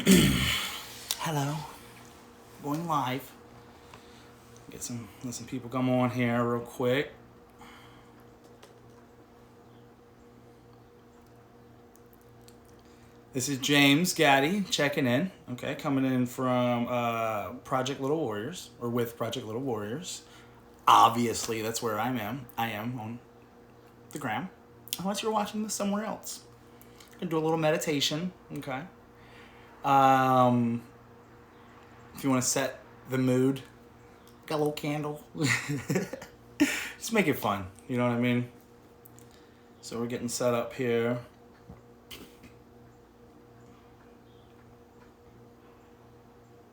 Hello. Going live. Let some people come on here real quick. This is James Gaddy checking in. Okay, coming in from Project Little Warriors, or with Project Little Warriors. Obviously, that's where I am. I am on the gram. Unless you're watching this somewhere else. I can do a little meditation. Okay. If you want to set the mood, got a little candle. Just make it fun. You know what I mean? So we're getting set up here.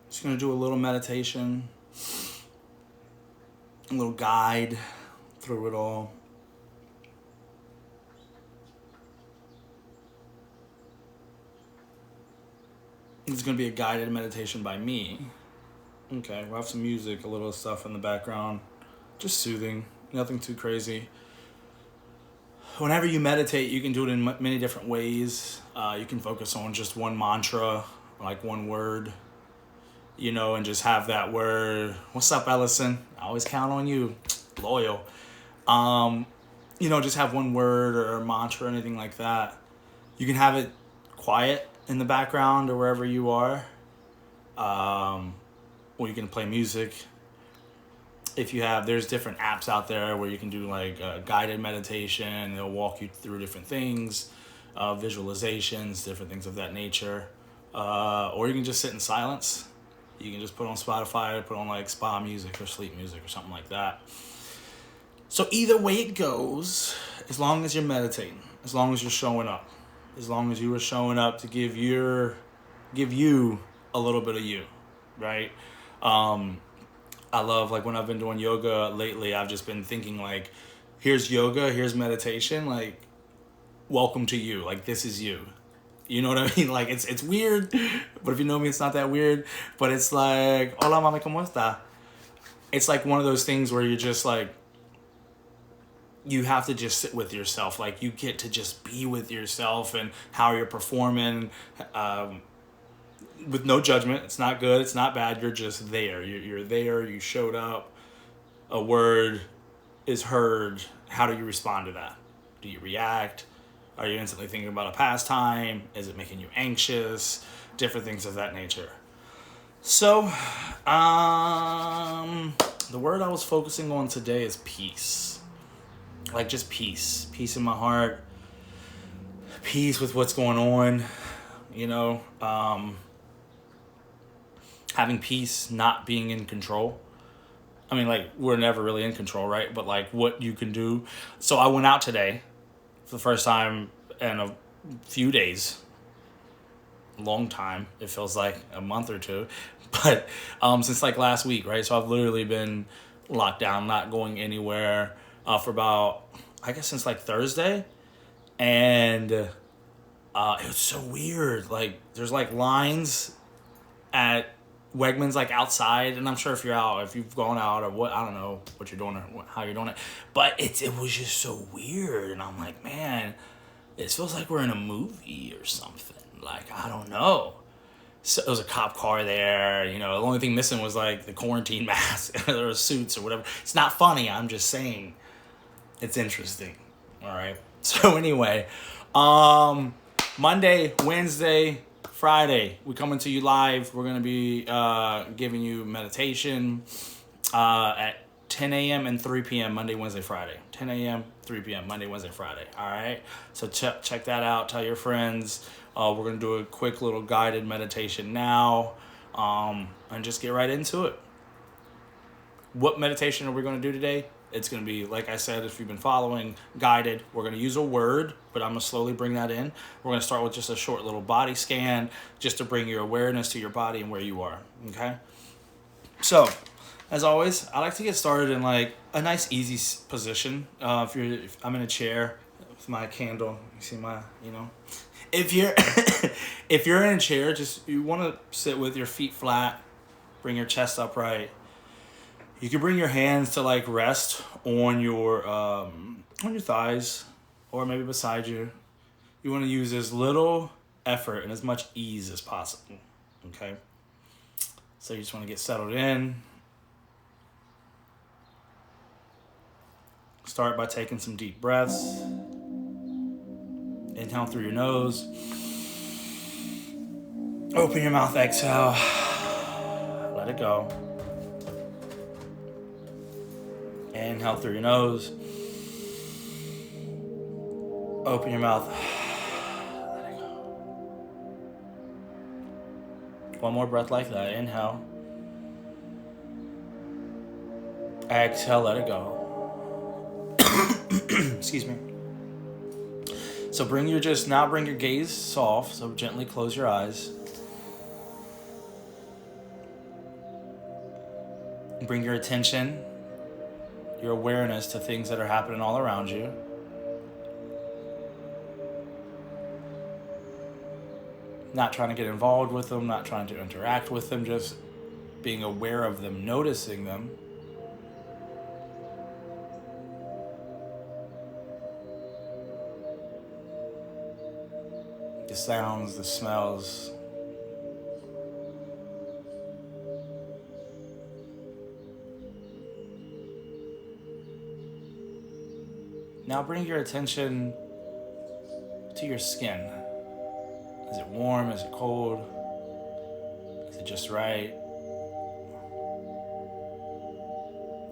Just going to do a little meditation, a little guide through it all. It's going to be a guided meditation by me. Okay, we'll have some music, a little stuff in the background. Just soothing, nothing too crazy. Whenever you meditate, you can do it in many different ways. You can focus on just one mantra, like one word, and just have that word. What's up, Ellison? I always count on you. Loyal. Just have one word or a mantra or anything like that. You can have it quiet in the background or wherever you are. Or you can play music. There's different apps out there where you can do like guided meditation. They'll walk you through different things, visualizations, different things of that nature. Or you can just sit in silence. You can just put on Spotify, put on like spa music or sleep music or something like that. So either way it goes, as long as you're meditating, as long as you're showing up, as long as you are showing up to give you a little bit of you, right? I love, like, when I've been doing yoga lately, I've just been thinking, like, here's yoga, here's meditation, like, welcome to you. Like, this is you. You know what I mean? Like, it's weird, but if you know me, it's not that weird. But it's like, hola, mami, ¿cómo está? It's like one of those things where you're just, like, you have to just sit with yourself. Like, you get to just be with yourself and how you're performing, with no judgment. It's not good, it's not bad, you're just there. You're there, you showed up, a word is heard. How do you respond to that? Do you react? Are you instantly thinking about a pastime? Is it making you anxious? Different things of that nature. So, the word I was focusing on today is peace. Like, just peace. Peace in my heart. Peace with what's going on. Having peace, not being in control. I mean, like, we're never really in control, right? But, like, what you can do. So I went out today for the first time in a few days. Long time. It feels like a month or two. But since, like, last week, right? So I've literally been locked down, not going anywhere for about, I guess, since, like, Thursday. And it was so weird. Like, there's, like, lines at Wegmans, like, outside, and I'm sure if you've gone out or what, I don't know what you're doing or how you're doing it, but it was just so weird, and I'm like, man, it feels like we're in a movie or something. Like, I don't know. So there was a cop car there, the only thing missing was, like, the quarantine mask or suits or whatever. It's not funny, I'm just saying it's interesting. All right. So anyway, Monday, Wednesday, Friday, we're coming to you live. We're going to be giving you meditation at 10 a.m. and 3 p.m. Monday, Wednesday, Friday. 10 a.m., 3 p.m. Monday, Wednesday, Friday. All right? So check that out. Tell your friends. We're going to do a quick little guided meditation now and just get right into it. What meditation are we going to do today? It's going to be, like I said, if you've been following, guided. We're going to use a word, but I'm going to slowly bring that in. We're going to start with just a short little body scan just to bring your awareness to your body and where you are, okay? So, as always, I like to get started in, like, a nice, easy position. If I'm in a chair with my candle, you see my, If you're if you're in a chair, you want to sit with your feet flat, bring your chest upright. You can bring your hands to, like, rest on your thighs or maybe beside you. You want to use as little effort and as much ease as possible. Okay? So you just want to get settled in. Start by taking some deep breaths. Inhale through your nose. Open your mouth, exhale. Let it go. Inhale through your nose. Open your mouth. Let it go. One more breath like that. Inhale. Exhale, let it go. Excuse me. So bring your gaze soft. So gently close your eyes. Bring your attention, your awareness to things that are happening all around you. Not trying to get involved with them, not trying to interact with them, just being aware of them, noticing them. The sounds, the smells. Now bring your attention to your skin. Is it warm? Is it cold? Is it just right?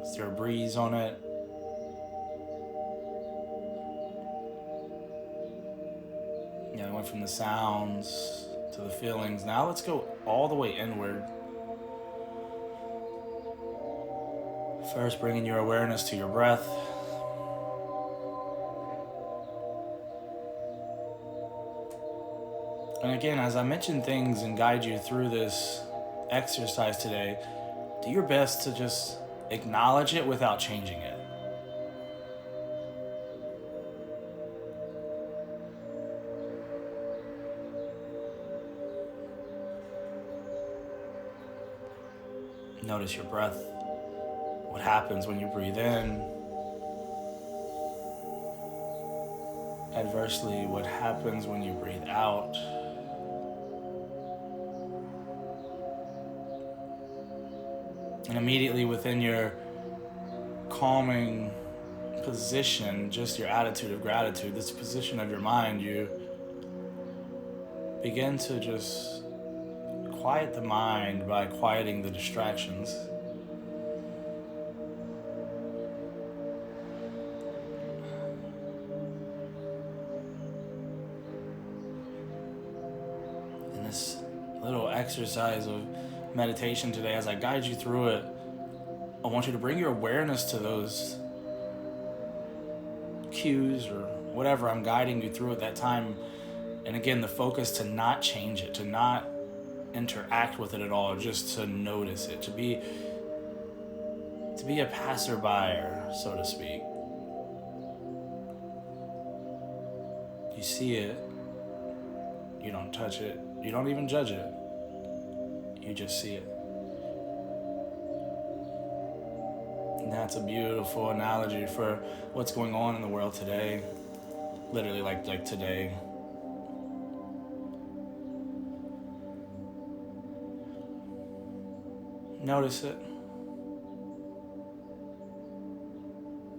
Is there a breeze on it? I went from the sounds to the feelings. Now let's go all the way inward. First, bringing your awareness to your breath. And again, as I mention things and guide you through this exercise today, do your best to just acknowledge it without changing it. Notice your breath. What happens when you breathe in? Adversely, what happens when you breathe out? And immediately within your calming position, just your attitude of gratitude, this position of your mind, you begin to just quiet the mind by quieting the distractions. In this little exercise of meditation today, as I guide you through it, I want you to bring your awareness to those cues or whatever I'm guiding you through at that time. And again, the focus to not change it, to not interact with it at all, just to notice it, to be a passerby, so to speak. You see it, you don't touch it, you don't even judge it, you just see it. And that's a beautiful analogy for what's going on in the world today. Literally like today. Notice it.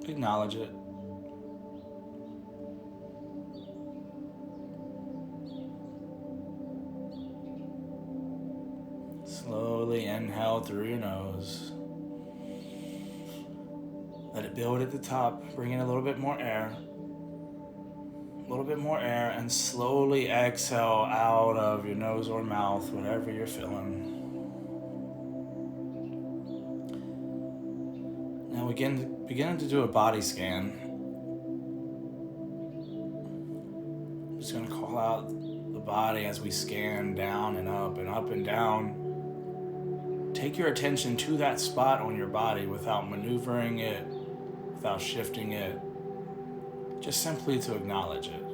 Acknowledge it. Slowly inhale through your nose. Let it build at the top. Bring in a little bit more air. A little bit more air, and slowly exhale out of your nose or mouth, whatever you're feeling. Now beginning to do a body scan. I'm just going to call out the body as we scan down and up and up and down. Take your attention to that spot on your body without maneuvering it, without shifting it, just simply to acknowledge it.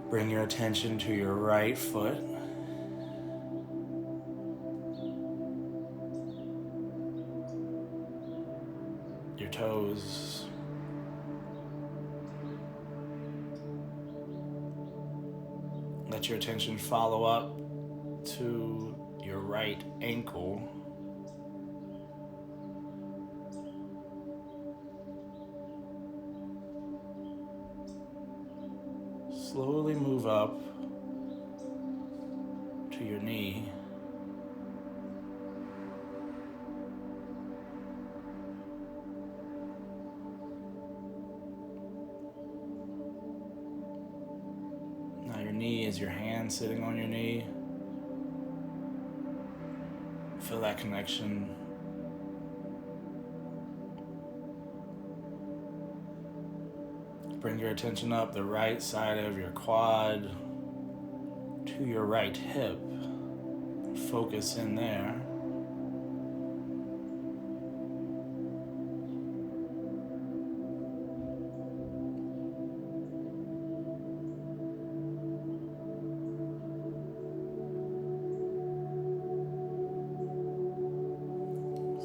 Bring your attention to your right foot. Your toes. Let your attention follow up to your right ankle. Slowly move up to your knee. Now your knee is your hand sitting on your knee. Feel that connection. Bring your attention up the right side of your quad to your right hip. Focus in there.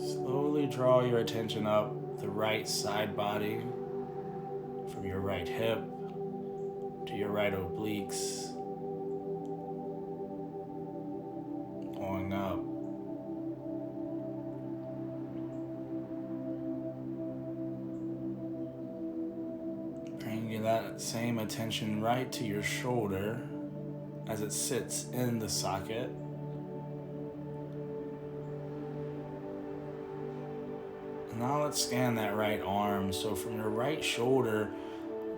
Slowly draw your attention up the right side body from your right hip to your right obliques. Going up. Bringing that same attention right to your shoulder as it sits in the socket. Now let's scan that right arm. So from your right shoulder,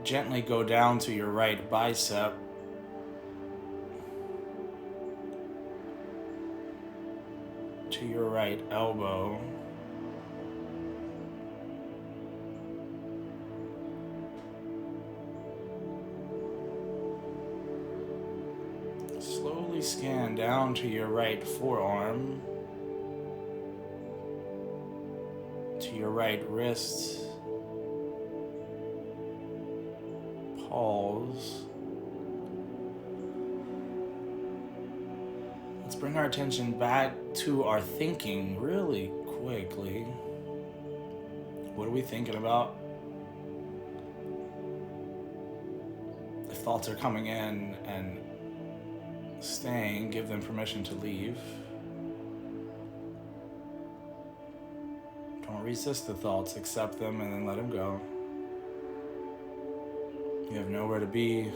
gently go down to your right bicep. To your right elbow. Slowly scan down to your right forearm. To your right wrist. Pause. Let's bring our attention back to our thinking really quickly. What are we thinking about? If thoughts are coming in and staying, give them permission to leave. Don't resist the thoughts, accept them and then let them go. You have nowhere to be.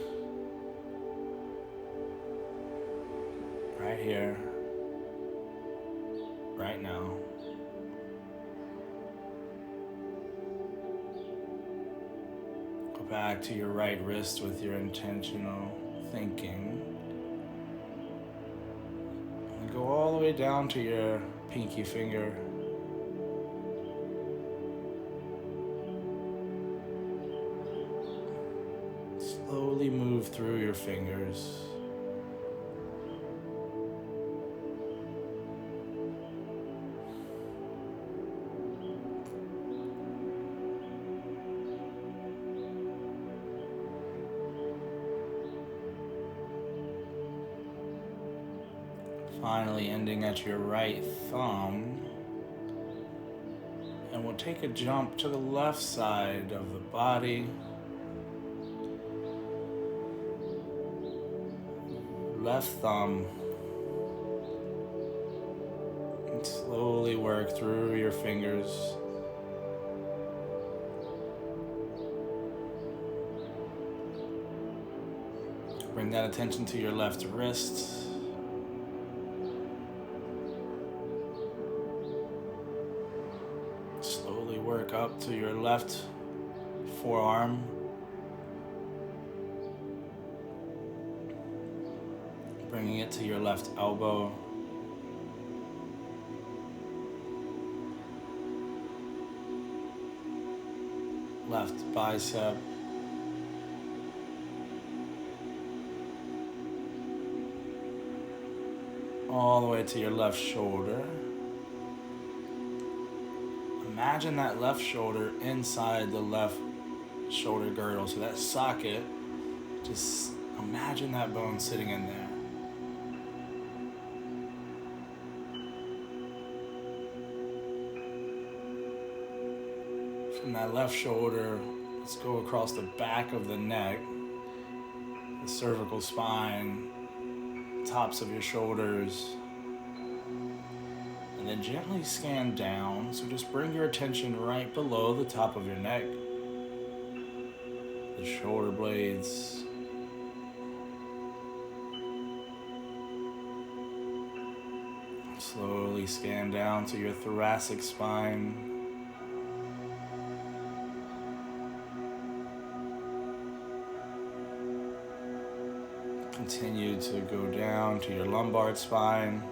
Right here, right now. Go back to your right wrist with your intentional thinking. And go all the way down to your pinky finger. Slowly move through your fingers. Finally ending at your right thumb. And we'll take a jump to the left side of the body. Left thumb. And slowly work through your fingers. Bring that attention to your left wrist. Slowly work up to your left forearm. Bringing it to your left elbow. Left bicep. All the way to your left shoulder. Imagine that left shoulder inside the left shoulder girdle. So that socket, just imagine that bone sitting in there. From that left shoulder, let's go across the back of the neck, the cervical spine, tops of your shoulders, and then gently scan down. So just bring your attention right below the top of your neck, the shoulder blades, slowly scan down to your thoracic spine. Continue to go down to your lumbar spine.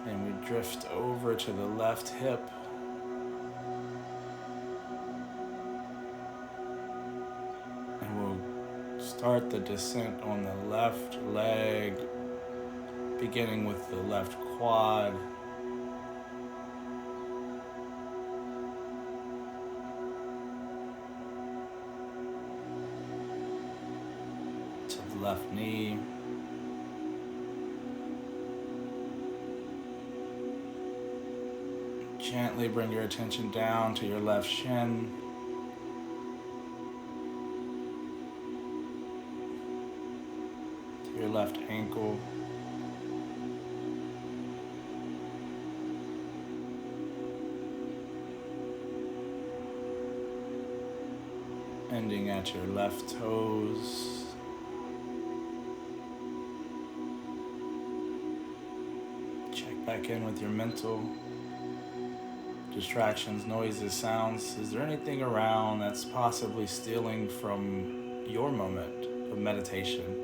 And we drift over to the left hip. And we'll start the descent on the left leg, beginning with the left quad. To the left knee. Gently bring your attention down to your left shin. To your left ankle. Ending at your left toes. Check back in with your mental distractions, noises, sounds. Is there anything around that's possibly stealing from your moment of meditation?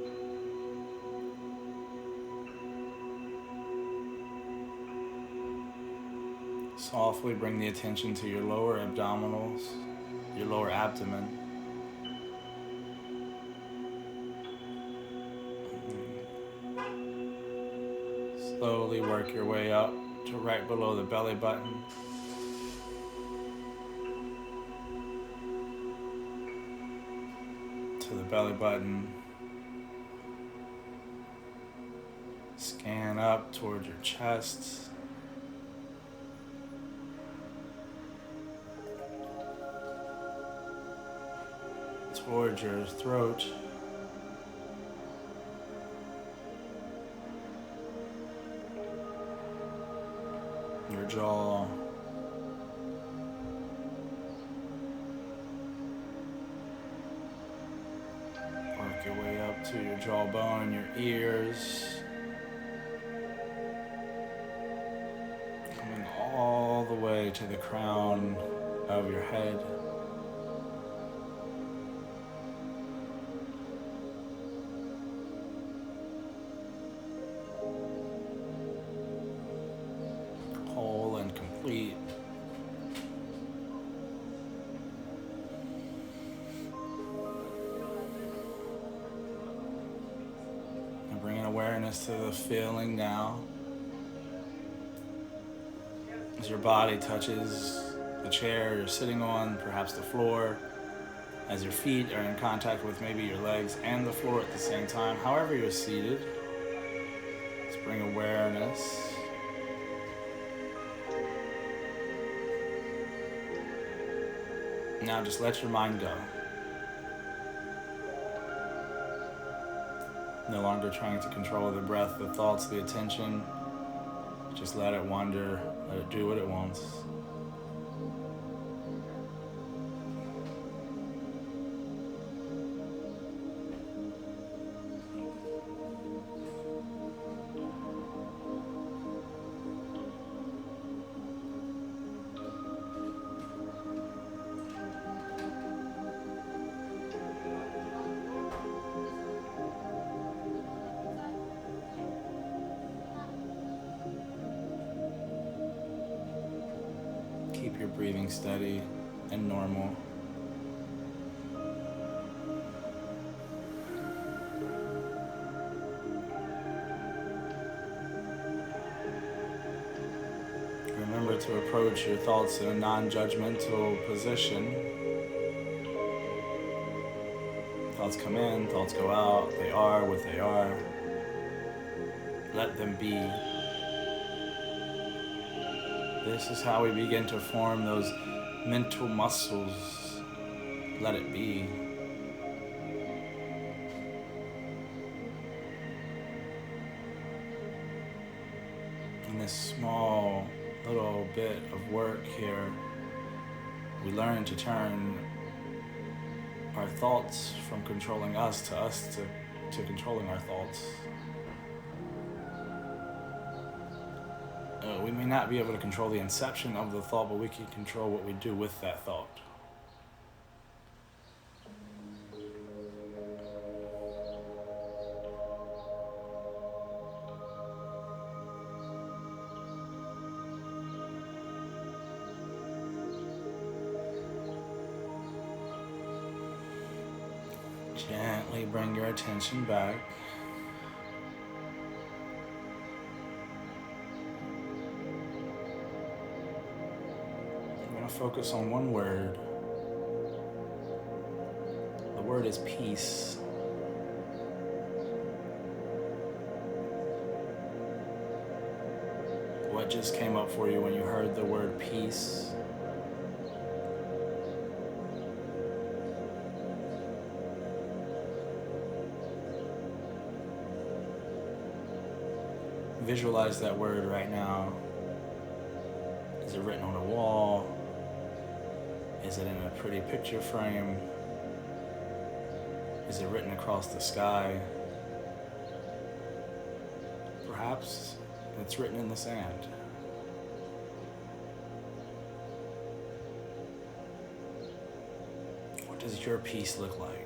Softly bring the attention to your lower abdominals, your lower abdomen. Slowly work your way up to right below the belly button. To the belly button. Scan up towards your chest. Towards your throat. Your jaw. Work your way up to your jawbone, your ears. Coming all the way to the crown of your head. Whole and complete. And bringing awareness to the feeling now. As your body touches the chair you're sitting on, perhaps the floor, as your feet are in contact with maybe your legs and the floor at the same time, however you're seated, let's bring awareness. Now just let your mind go. No longer trying to control the breath, the thoughts, the attention. Just let it wander, let it do what it wants. Keep your breathing steady and normal. Remember to approach your thoughts in a non-judgmental position. Thoughts come in, thoughts go out. They are what they are. Let them be. This is how we begin to form those mental muscles. Let it be. this small little bit of work here, we learn to turn our thoughts from controlling us to controlling our thoughts. We may not be able to control the inception of the thought, but we can control what we do with that thought. Gently bring your attention back. We're going to focus on one word. The word is peace. What just came up for you when you heard the word peace? Visualize that word right now. Is it written on a wall? Is it in a pretty picture frame? Is it written across the sky? Perhaps it's written in the sand. What does your peace look like?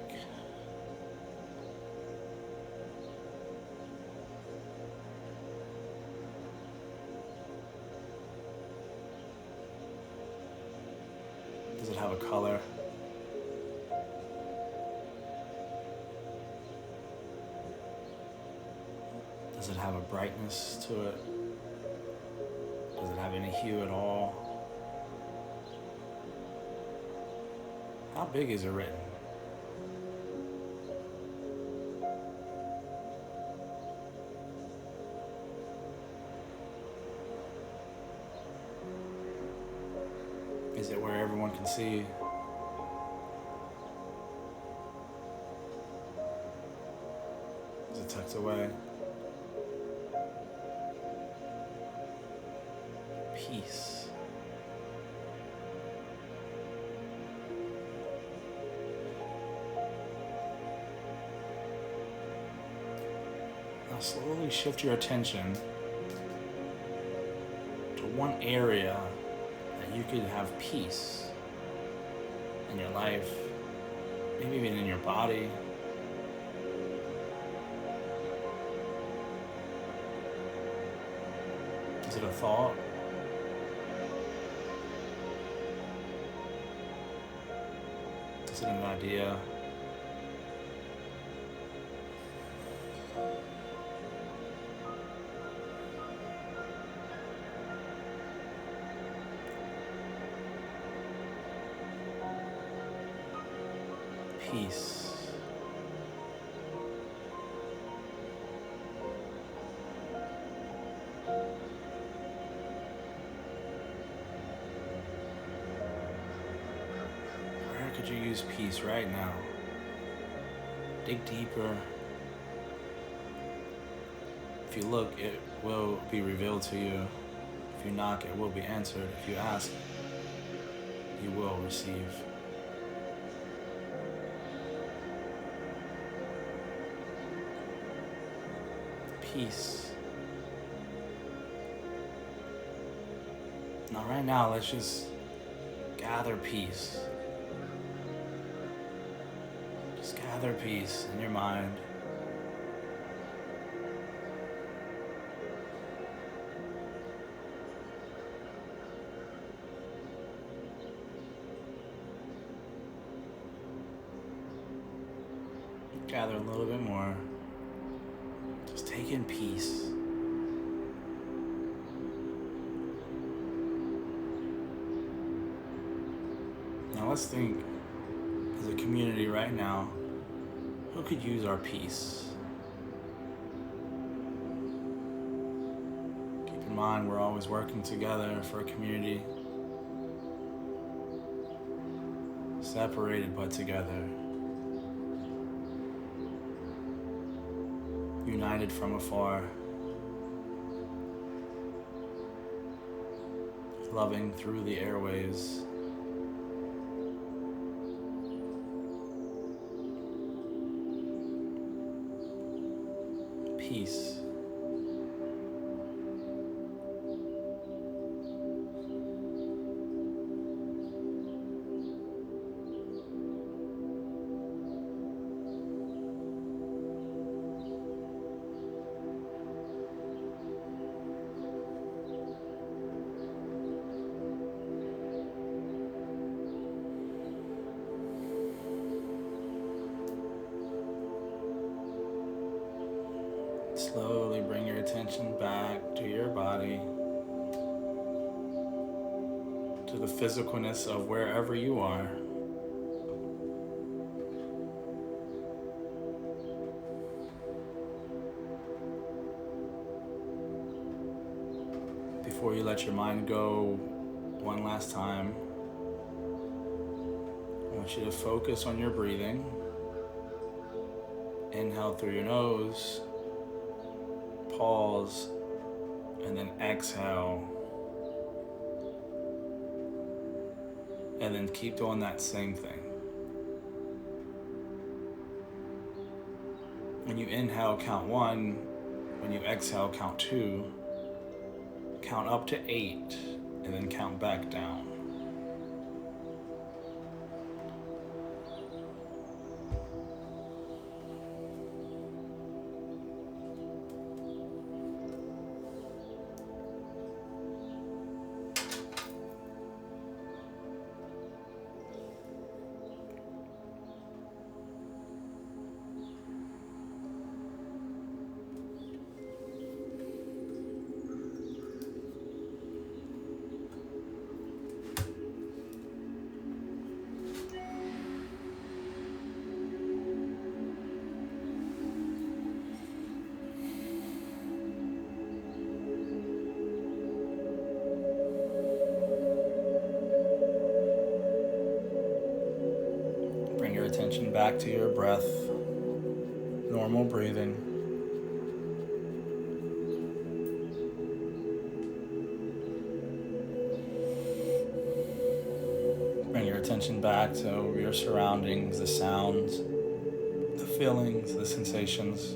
Does it have a color? Does it have a brightness to it? Does it have any hue at all? How big is it written? Is it where everyone can see? Is it tucked away? Peace. Now slowly shift your attention to one area that you could have peace in your life, maybe even in your body. Is it a thought? Is it an idea? Peace. Where could you use peace right now? Dig deeper. If you look, it will be revealed to you. If you knock, it will be answered. If you ask, you will receive. Peace. Now, right now, let's just gather peace. Just gather peace in your mind. Gather a little bit more. Just take in peace. Now let's think, as a community right now, who could use our peace? Keep in mind, we're always working together for a community, separated but together, united from afar. loving through the airways. Peace. Slowly bring your attention back to your body, to the physicalness of wherever you are. Before you let your mind go one last time, I want you to focus on your breathing. Inhale through your nose. Pause, and then exhale, and then keep doing that same thing. When you inhale, count 1. When you exhale, count 2. Count up to 8, and then count back down. Attention back to your breath, normal breathing. Bring your attention back to your surroundings, the sounds, the feelings, the sensations.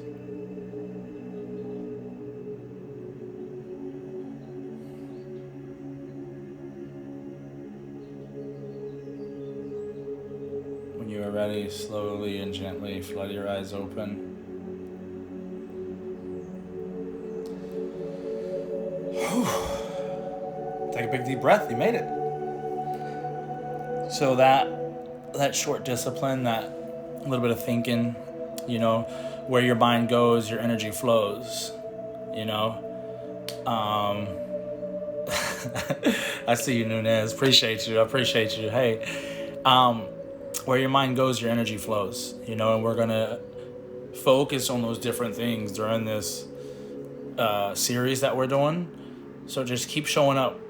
When you are ready, slowly and gently flood your eyes open. Take a big deep breath. You made it. So that short discipline, that little bit of thinking, where your mind goes, your energy flows, I see you, Nunez. Appreciate you. Hey, where your mind goes, your energy flows, and we're going to focus on those different things during this series that we're doing. So just keep showing up,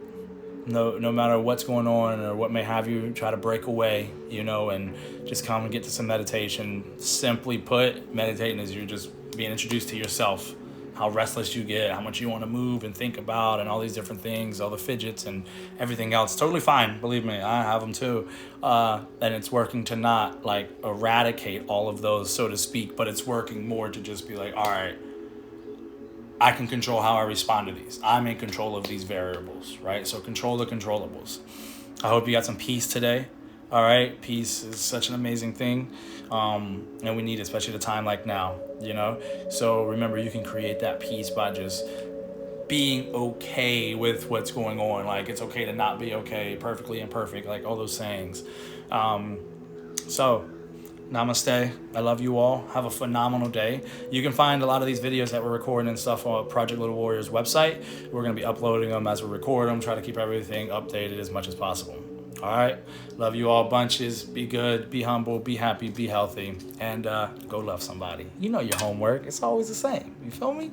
no matter what's going on or what may have you. Try to break away, and just come and get to some meditation. Simply put, meditating is you just being introduced to yourself, how restless you get, how much you want to move and think about, and all these different things, all the fidgets and everything else. Totally fine. Believe me, I have them too. And it's working to not eradicate all of those, so to speak, but it's working more to just be all right, I can control how I respond to these. I'm in control of these variables, right? So control the controllables. I hope you got some peace today. All right, peace is such an amazing thing, and we need it, especially at a time like now, So remember, you can create that peace by just being okay with what's going on. It's okay to not be okay, perfectly imperfect, all those sayings. So namaste. I love you all. Have a phenomenal day. You can find a lot of these videos that we're recording and stuff on Project Little Warrior's website. We're going to be uploading them as we record them, try to keep everything updated as much as possible. All right. Love you all bunches. Be good, be humble, be happy, be healthy, and go love somebody. You know your homework. It's always the same. You feel me?